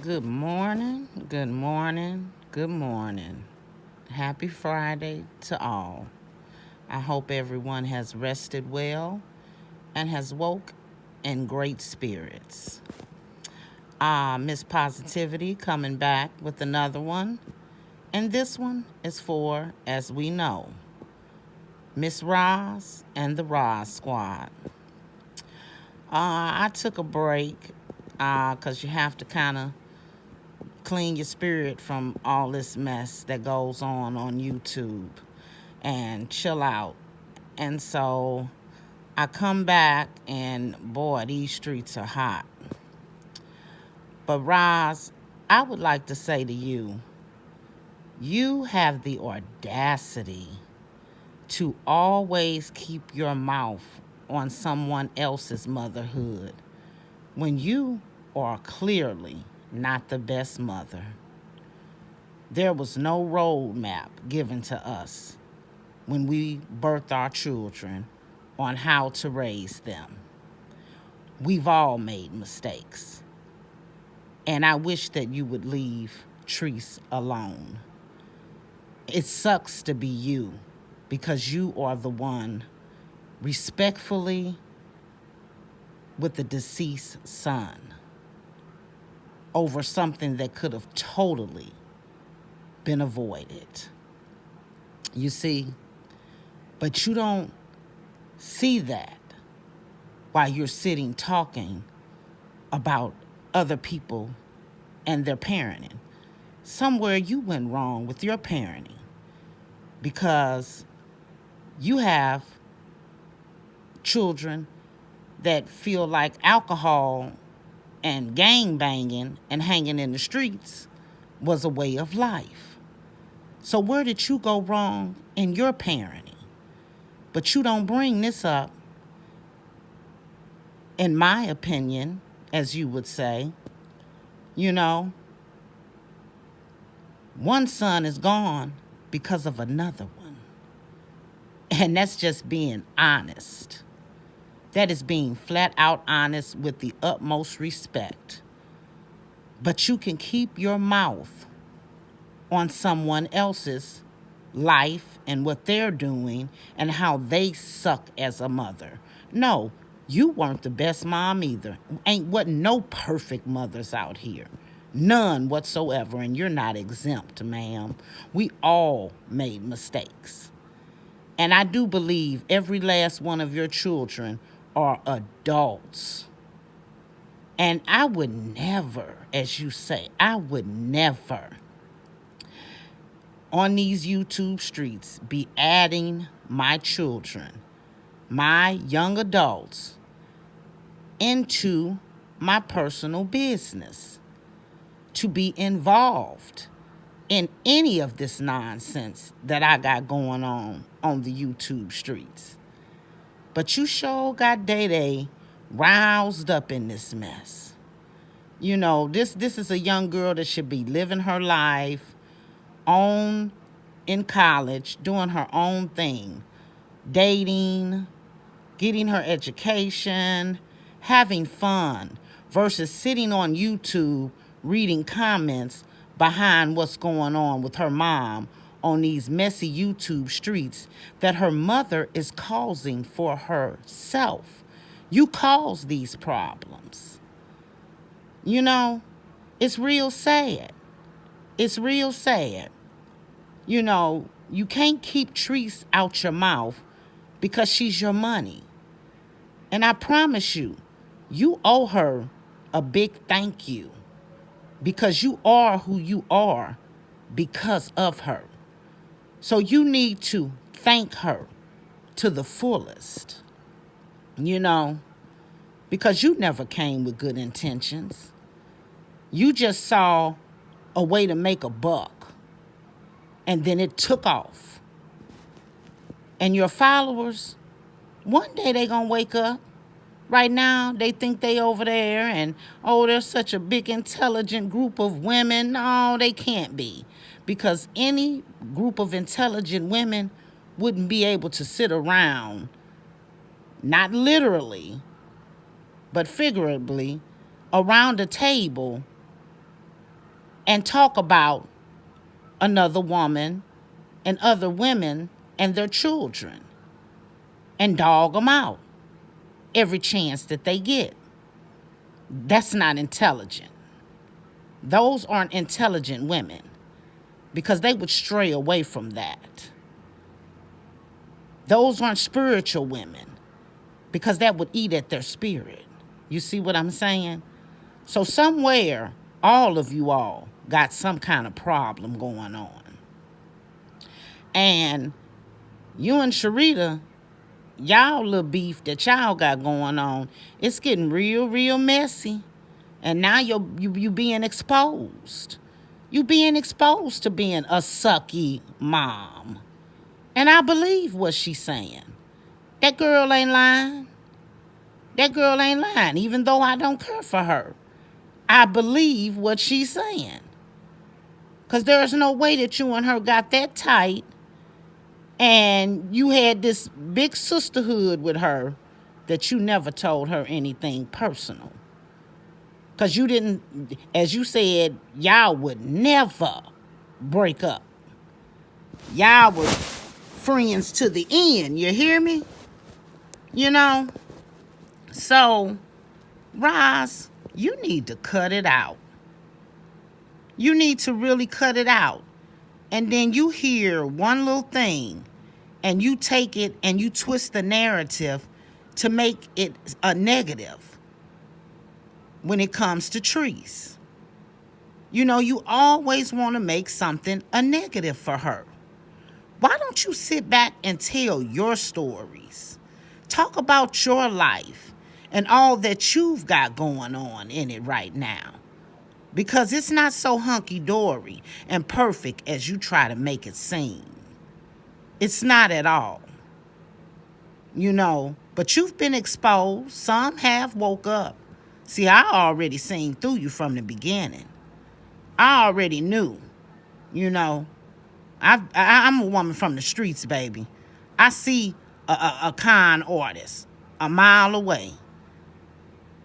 Good morning, good morning, good morning. Happy Friday to all. I hope everyone has rested well and has woke in great spirits. Miss Positivity coming back with another one. And this one is for, as we know, Miss Roz and the Rossquad. I took a break because you have to kind of clean your spirit from all this mess that goes on YouTube and chill out. And so I come back and boy, these streets are hot. But Roz, I would like to say to you, you have the audacity to always keep your mouth on someone else's motherhood when you are clearly not the best mother. There was no roadmap given to us when we birthed our children on how to raise them. We've all made mistakes. And I wish that you would leave Treese alone. It sucks to be you because you are the one respectfully with the deceased son over something that could have totally been avoided. You see, but you don't see that while you're sitting talking about other people and their parenting. Somewhere you went wrong with your parenting because you have children that feel like alcohol and gang banging and hanging in the streets was a way of life. So where did you go wrong in your parenting? But you don't bring this up, in my opinion, as you would say. You know, one son is gone because of another one. And that's just being honest. That is being flat out honest with the utmost respect. But you can keep your mouth on someone else's life and what they're doing and how they suck as a mother. No, you weren't the best mom either. Wasn't no perfect mothers out here. None whatsoever, and you're not exempt, ma'am. We all made mistakes. And I do believe every last one of your children are adults. And I would never, as you say, I would never on these YouTube streets be adding my children, my young adults, into my personal business to be involved in any of this nonsense that I got going on the YouTube streets. But you sure got Day roused up in this mess. You know, this is a young girl that should be living her life on in college, doing her own thing, dating, getting her education, having fun, versus sitting on YouTube reading comments behind what's going on with her mom on these messy YouTube streets that her mother is causing for herself. You cause these problems. You know, it's real sad. It's real sad. You know, you can't keep Treese out your mouth because she's your money. And I promise you, you owe her a big thank you because you are who you are because of her. So you need to thank her to the fullest, you know, because you never came with good intentions. You just saw a way to make a buck, and then it took off. And your followers, one day they gonna wake up. Right now, they think they over there and, oh, they're such a big, intelligent group of women. No, they can't be. Because any group of intelligent women wouldn't be able to sit around, not literally, but figuratively, around a table and talk about another woman and other women and their children and dog them out every chance that they get. That's not intelligent. Those aren't intelligent women because they would stray away from that. Those aren't spiritual women because that would eat at their spirit. You see what I'm saying? So somewhere, all of you all got some kind of problem going on. And you and Sharita, y'all little beef that y'all got going on, it's getting real, real messy. And now you being exposed. You being exposed to being a sucky mom. And I believe what she's saying. That girl ain't lying. That girl ain't lying, even though I don't care for her. I believe what she's saying. Because there's no way that you and her got that tight and you had this big sisterhood with her that you never told her anything personal. Because you didn't, as you said, y'all would never break up. Y'all were friends to the end. You hear me? You know? So, Roz, you need to cut it out. You need to really cut it out. And then you hear one little thing and you take it and you twist the narrative to make it a negative when it comes to Treese. You know, you always want to make something a negative for her. Why don't you sit back and tell your stories? Talk about your life and all that you've got going on in it right now. Because it's not so hunky-dory and perfect as you try to make it seem. It's not at all. You know, but you've been exposed. Some have woke up. See, I already seen through you from the beginning. I already knew, you know. I'm a woman from the streets, baby. I see a con artist a mile away.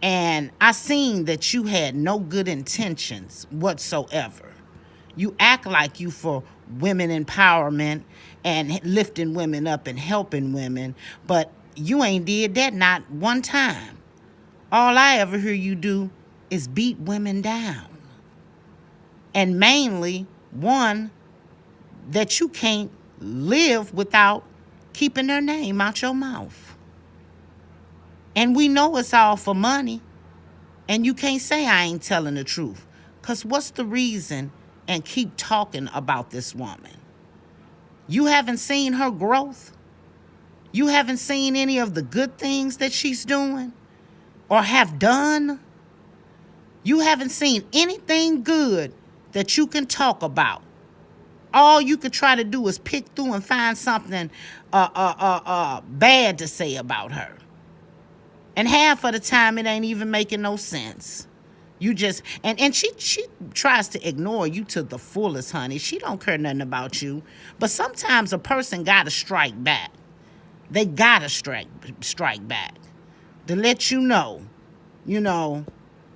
And I seen that you had no good intentions whatsoever. You act like you for women empowerment and lifting women up and helping women, but you ain't did that not one time. All I ever hear you do is beat women down. And mainly, one, that you can't live without keeping their name out your mouth. And we know it's all for money. And you can't say I ain't telling the truth. Because what's the reason and keep talking about this woman? You haven't seen her growth? You haven't seen any of the good things that she's doing or have done? You haven't seen anything good that you can talk about. All you could try to do is pick through and find something bad to say about her. And half of the time, it ain't even making no sense. You just, and she tries to ignore you to the fullest, honey. She don't care nothing about you. But sometimes a person got to strike back. They got to strike back to let you know,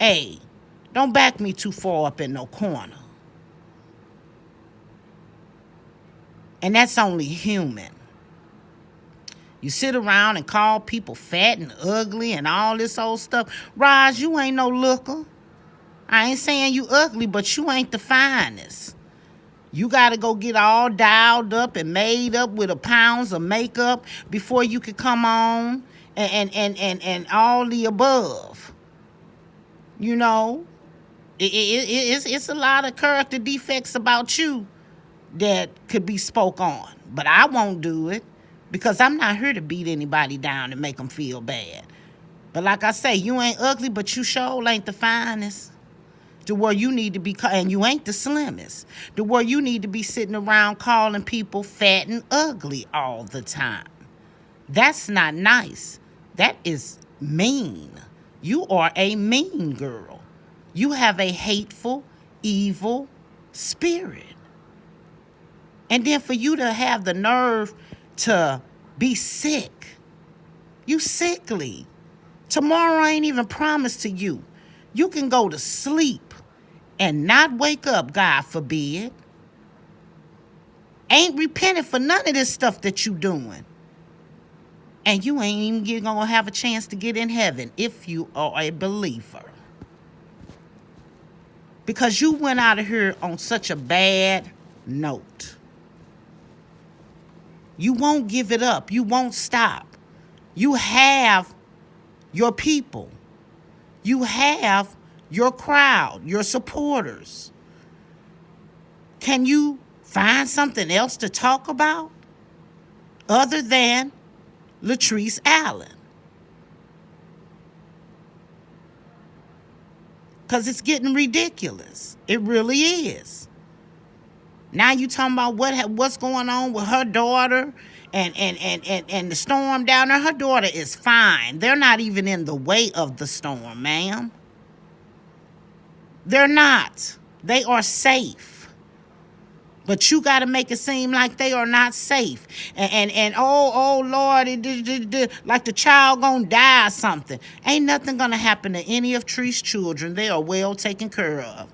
hey, don't back me too far up in no corner. And that's only human. You sit around and call people fat and ugly and all this old stuff. Roz, you ain't no looker. I ain't saying you ugly, but you ain't the finest. You got to go get all dialed up and made up with pounds of makeup before you could come on and all the above. You know, it's a lot of character defects about you that could be spoke on. But I won't do it. Because I'm not here to beat anybody down and make them feel bad. But like I say, you ain't ugly, but you sure ain't the finest. To where you need to be, and you ain't the slimmest. To where you need to be sitting around calling people fat and ugly all the time. That's not nice. That is mean. You are a mean girl. You have a hateful, evil spirit. And then for you to have the nerve to be sick. You sickly. Tomorrow ain't even promised to you. You can go to sleep and not wake up, God forbid, ain't repented for none of this stuff that you doing, and you ain't even gonna have a chance to get in heaven if you are a believer. Because you went out of here on such a bad note. You won't give it up. You won't stop. You have your people. You have your crowd, your supporters. Can you find something else to talk about other than Latrice Allen? Because it's getting ridiculous. It really is. Now you talking about what's going on with her daughter and the storm down there. Her daughter is fine. They're not even in the way of the storm, ma'am. They're not. They are safe. But you got to make it seem like they are not safe. And oh Lord, like the child gonna die or something. Ain't nothing gonna happen to any of Tree's children. They are well taken care of.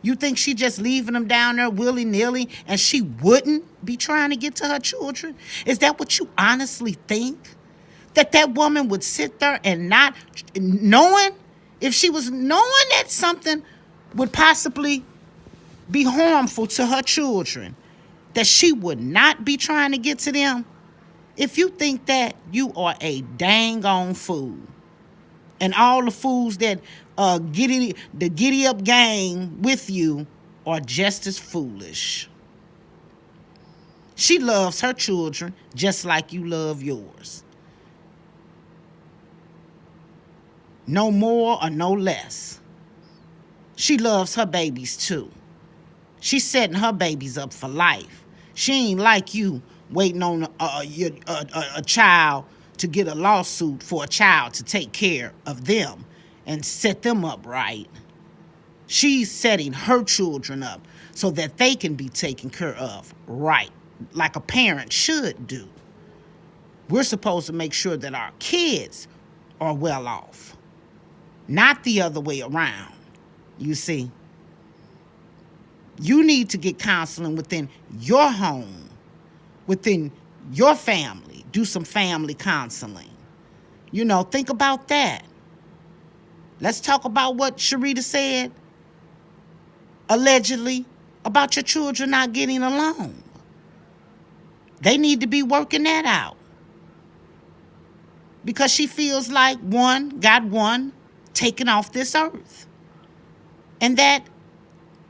You think she just leaving them down there willy-nilly and she wouldn't be trying to get to her children? Is that what you honestly think? That woman would sit there and not knowing, if she was knowing that something would possibly be harmful to her children, that she would not be trying to get to them? If you think that, you are a dang on fool. And all the fools that the giddy up gang with you are just as foolish. She loves her children just like you love yours. No more or no less. She loves her babies too. She's setting her babies up for life. She ain't like you waiting on a child to get a lawsuit for a child to take care of them and set them up right. She's setting her children up so that they can be taken care of right, like a parent should do. We're supposed to make sure that our kids are well off, not the other way around, you see. You need to get counseling within your home, within your family. Do some family counseling. You know, think about that. Let's talk about what Sharita said, allegedly, about your children not getting along. They need to be working that out. Because she feels like got one taken off this earth. And that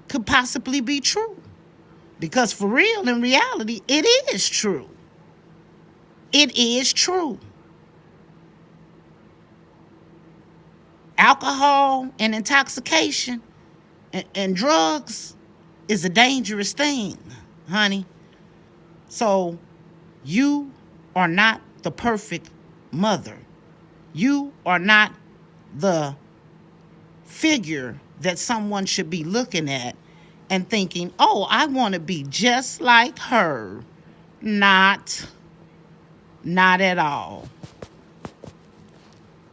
could possibly be true. Because for real, in reality, it is true. It is true. Alcohol and intoxication and drugs is a dangerous thing, honey. So you are not the perfect mother. You are not the figure that someone should be looking at and thinking, oh, I want to be just like her. Not at all.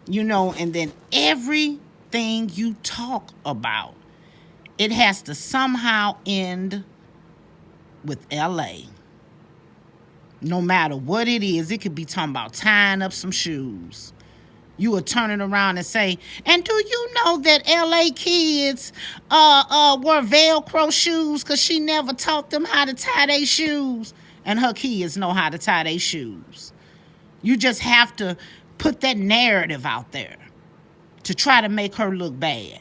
You know, and then everything you talk about, it has to somehow end with LA. No matter what it is, it could be talking about tying up some shoes. You will turn it around and say, and do you know that LA kids wear Velcro shoes because she never taught them how to tie their shoes? And her kids know how to tie their shoes. You just have to put that narrative out there to try to make her look bad.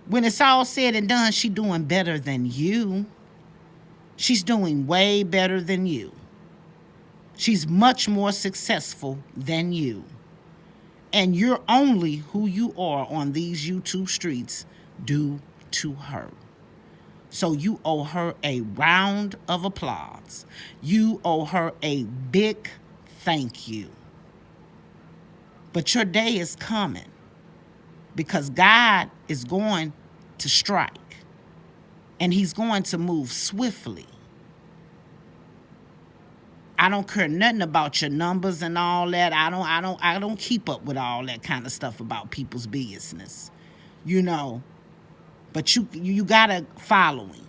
When it's all said and done, she's doing better than you. She's doing way better than you. She's much more successful than you. And you're only who you are on these YouTube streets due to her. So you owe her a round of applause. You owe her a big thank you. But your day is coming because God is going to strike and he's going to move swiftly. I don't care nothing about your numbers and all that. I don't keep up with all that kind of stuff about people's business, you know. But you got a following.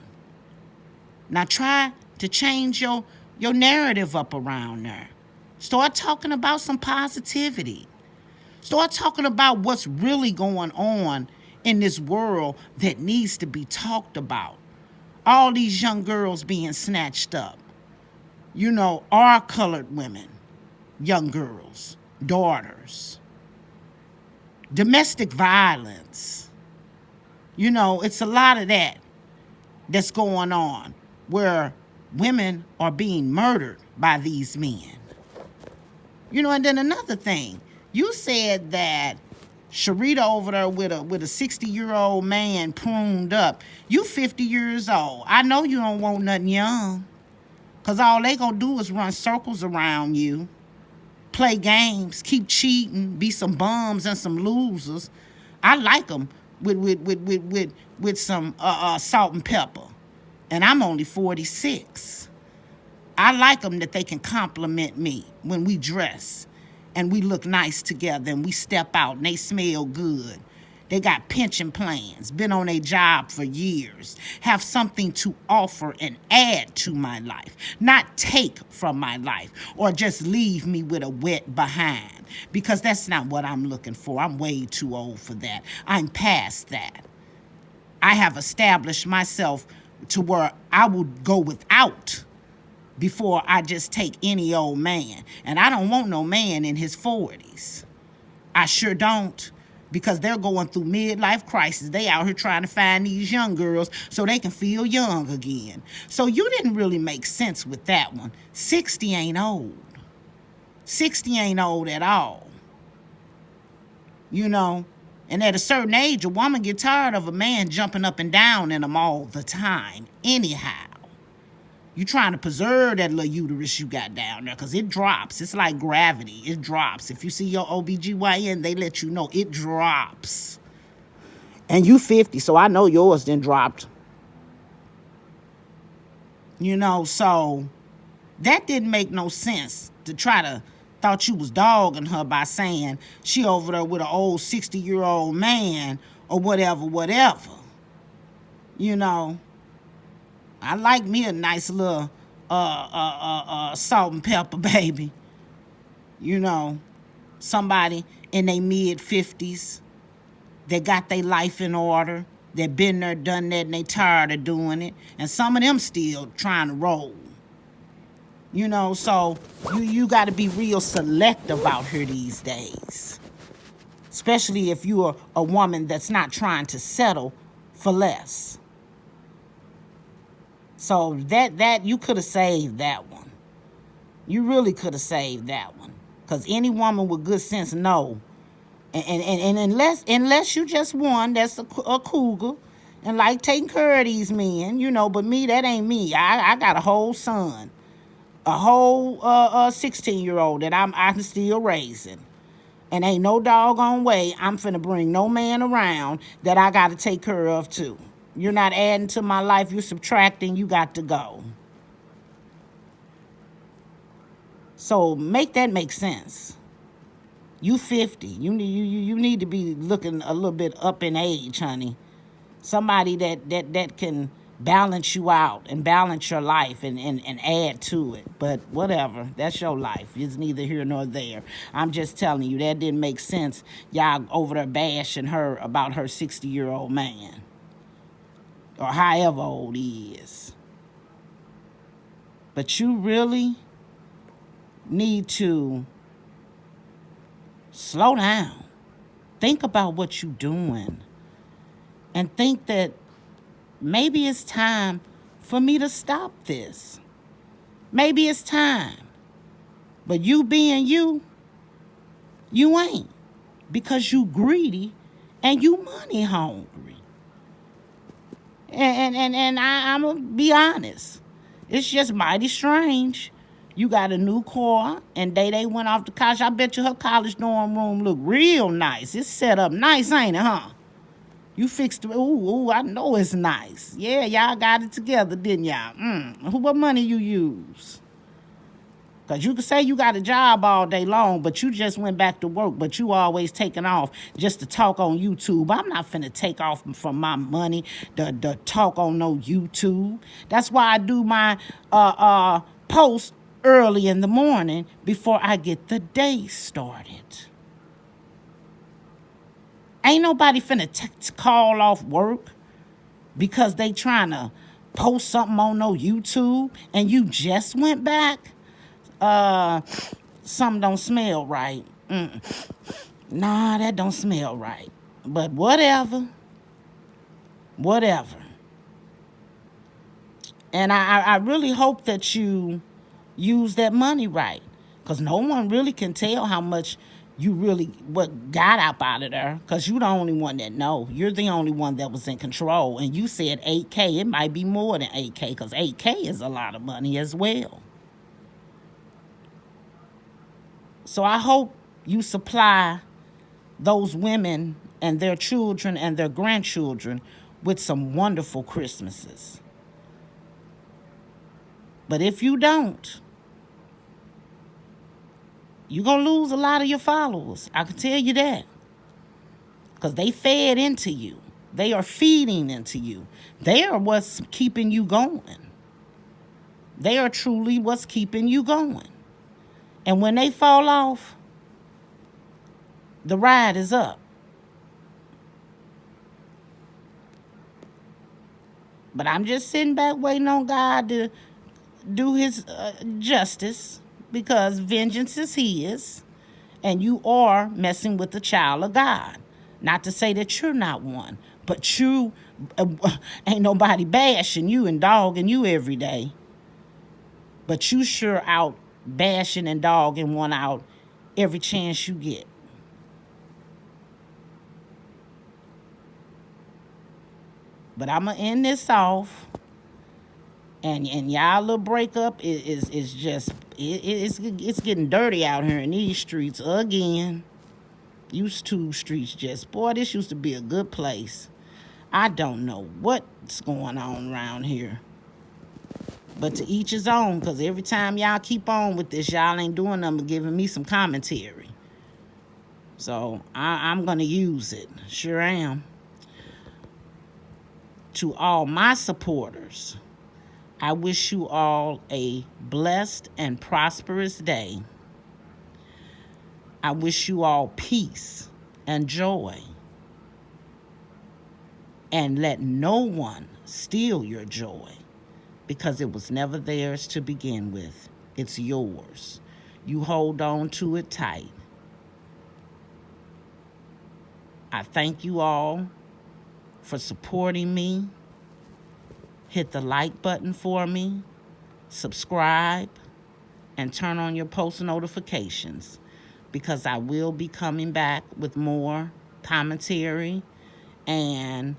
Now try to change your narrative up around there. Start talking about some positivity. Start talking about what's really going on in this world that needs to be talked about. All these young girls being snatched up. Our colored women, young girls, daughters. Domestic violence. It's a lot of that that's going on where women are being murdered by these men. And then another thing, you said that Sharita over there with a 60-year-old man pruned up. You 50 years old. I know you don't want nothing young, because all they gonna do is run circles around you, play games, keep cheating, be some bums and some losers. I like them with some salt and pepper. And I'm only 46. I like them that they can compliment me when we dress and we look nice together and we step out and they smell good. They got pension plans, been on a job for years, have something to offer and add to my life, not take from my life or just leave me with a wet behind, because that's not what I'm looking for. I'm way too old for that. I'm past that. I have established myself to where I would go without before I just take any old man. And I don't want no man in his 40s. I sure don't, because they're going through midlife crisis. They out here trying to find these young girls so they can feel young again. So you didn't really make sense with that one. 60 ain't old. 60 ain't old at all. And at a certain age, a woman get tired of a man jumping up and down in them all the time. Anyhow, you trying to preserve that little uterus you got down there, because it drops. It's like gravity. It drops. If you see your OBGYN, they let you know it drops. And you 50, so I know yours then dropped. So that didn't make no sense to try to thought you was dogging her by saying she over there with an old 60-year-old man or whatever. I like me a nice little salt and pepper baby. Somebody in their mid-50s that got their life in order, that been there, done that, and they tired of doing it. And some of them still trying to roll. So you got to be real selective out here these days. Especially if you're a woman that's not trying to settle for less. So that you could have saved that one. You really could have saved that one. Because any woman with good sense know. And unless you just one that's a cougar and like taking care of these men, but me, that ain't me. I got a whole son. A whole 16-year-old that I'm still raising. And ain't no doggone way I'm finna bring no man around that I got to take care of too. You're not adding to my life. You're subtracting. You got to go. So make that make sense. You 50. You need to be looking a little bit up in age, honey. Somebody that can balance you out and balance your life and add to it. But whatever, that's your life. It's neither here nor there. I'm just telling you, that didn't make sense. Y'all over there bashing her about her 60-year-old man. Or however old he is. But you really need to slow down. Think about what you're doing. And think that maybe it's time for me to stop this. Maybe it's time. But you being you ain't. Because you greedy and you money hungry. And I'm going to be honest. It's just mighty strange. You got a new car, and they went off to college. I bet you her college dorm room look real nice. It's set up nice, ain't it, huh? You fixed it. Ooh, I know it's nice. Yeah, y'all got it together, didn't y'all? What money you use? Because you can say you got a job all day long, but you just went back to work, but you always taking off just to talk on YouTube. I'm not finna take off from my money to talk on no YouTube. That's why I do my post early in the morning before I get the day started. Ain't nobody finna call off work because they trying to post something on no YouTube and you just went back. Something don't smell right. Nah, that don't smell right. But whatever. And I really hope that you use that money right. Because no one really can tell how much you really, what got up out of there. Because you're the only one that know. You're the only one that was in control. And you said $8K. It might be more than $8K. Because $8K is a lot of money as well. So I hope you supply those women and their children and their grandchildren with some wonderful Christmases. But if you don't, you're going to lose a lot of your followers. I can tell you that. Because they fed into you. They are feeding into you. They are what's keeping you going. They are truly what's keeping you going. And when they fall off, the ride is up. But I'm just sitting back waiting on God to do his justice, because vengeance is his, and you are messing with the child of God. Not to say that you're not one, but you ain't nobody bashing you and dogging you every day. But you sure out bashing and dogging one out every chance you get. But I'm going to end this off. And y'all little breakup is just, it's getting dirty out here in these streets again. Used to streets just, boy, this used to be a good place. I don't know what's going on around here. But to each his own, because every time y'all keep on with this, y'all ain't doing nothing but giving me some commentary. So I'm going to use it. Sure am. To all my supporters, I wish you all a blessed and prosperous day. I wish you all peace and joy. And let no one steal your joy, because it was never theirs to begin with. It's yours. You hold on to it tight. I thank you all for supporting me. Hit the like button for me, subscribe, and turn on your post notifications, because I will be coming back with more commentary. And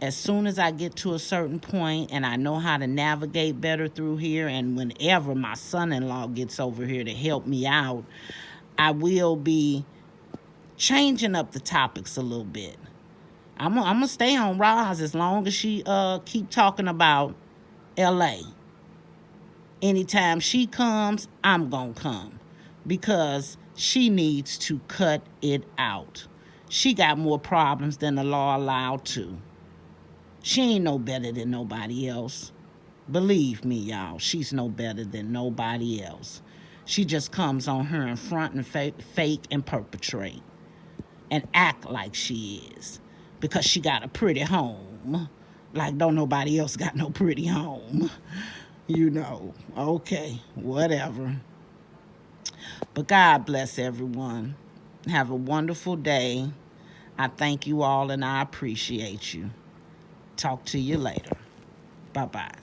as soon as I get to a certain point and I know how to navigate better through here, and whenever my son-in-law gets over here to help me out, I will be changing up the topics a little bit. I'm gonna stay on Roz as long as she keep talking about LA. Anytime she comes, I'm gonna come, because she needs to cut it out. She got more problems than the law allowed to. She ain't no better than nobody else. Believe me, y'all, she's no better than nobody else. She just comes on her in front and fake and perpetrate and act like she is, because she got a pretty home. Like don't nobody else got no pretty home. You know, okay, whatever. But God bless everyone. Have a wonderful day. I thank you all and I appreciate you. Talk to you later. Bye-bye.